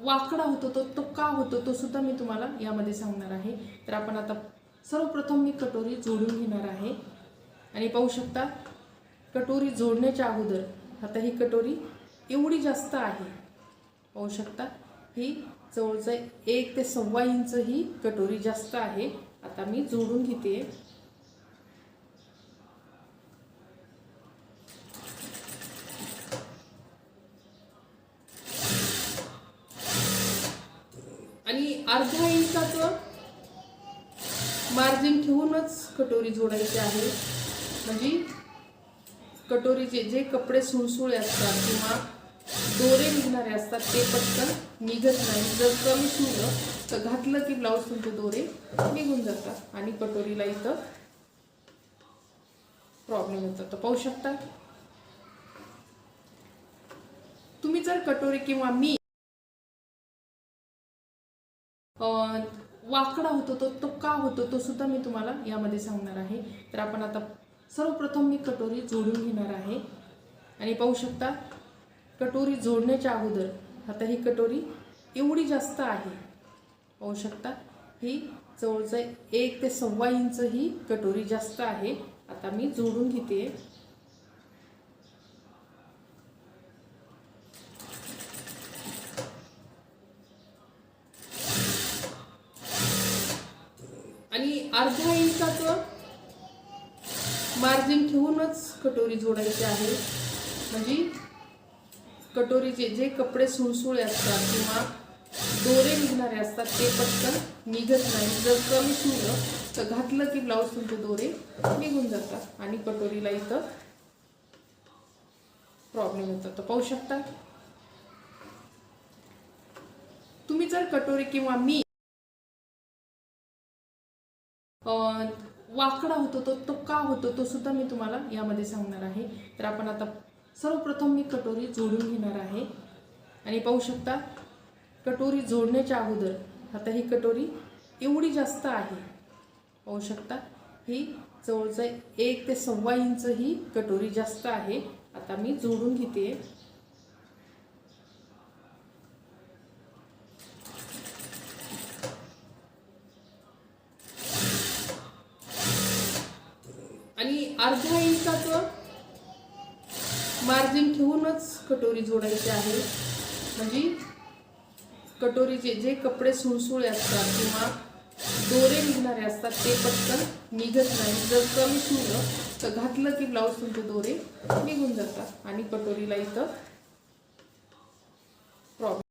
वाकडा होतो तो का होतो तो सुद्धा मी तुम्हाला यामध्ये सांगणार आहे। तर आपण आता सर्वप्रथम मी कटोरी जोडून घेणार आहे आणि पाहू शकता कटोरी जोडण्याच्या अगोदर आता ही कटोरी एवढी जास्त आहे, पाहू शकता ही जवळजवळ 1 ते 1.25 इंच ही कटोरी जास्त आहे। आता मी जोडून घेते। आणि अर्धा इंचाचं मार्जिन ठेवूनच कटोरी जोडायची आहे, म्हणजे कटोरीचे जे कपडे सुळसुळे असतात किंवा दोरे निघणारे असतात ते पटकन निघत नाही। जर कमी शिवलं तर घातलं की ब्लाऊज तुमचे दोरे निघून जातात आणि कटोरीला इथं प्रॉब्लेम येतो। तर पाहू शकता तुम्ही जर कटोरी किंवा मी वाकडा होतो तो का होतो तो सुद्धा मी तुम्हाला यामध्ये सांगणार आहे। तर आपण आता सर्वप्रथम मी कटोरी जोडून घेणार आहे आणि पाहू शकता कटोरी जोडण्याच्या अगोदर आता ही कटोरी एवढी जास्त आहे, पाहू शकता ही जवळजवळ 1 ते 1.25 इंच ही कटोरी जास्त आहे। आता मी जोडून घेते। आणि अर्धा इंचाचं मार्जिन ठेवूनच कटोरी जोडायची आहे, म्हणजे कटोरीचे जे कपडे सुळसुळे असतात किंवा दोरे निघणारे असतात ते पटकन निघत नाही। जर कमी शिवलं तर घातलं की ब्लाऊज तुमचे दोरे निघून जातात आणि कटोरीला इथं प्रॉब्लेम येतो। तर पाहू शकता तुम्ही जर कटोरी किंवा मी वाकडा होतो तो का होतो तो सुद्धा मी तुम्हाला यामध्ये सांगणार आहे। तर आपण आता सर्वप्रथम मी कटोरी जोडून घेणार आहे आणि पाहू शकता कटोरी जोडण्याच्या अगोदर आता ही कटोरी एवढी जास्त आहे, पाहू शकता ही जवळजवळ 1 ते 1.25 इंच ही कटोरी जास्त आहे। आता मी जोडून घेते। आणि अर्धा इंचाचं मार्जिन ठेवूनच कटोरी जोडायची आहे, म्हणजे कटोरीचे जे कपडे सुळसुळे असतात किंवा दोरे निघणारे असतात ते पटकन निघत नाही। जर कमी शिवलं तर घातलं की ब्लाऊज तुमचे दोरे निघून जातात आणि कटोरीला इथं प्रॉब्लेम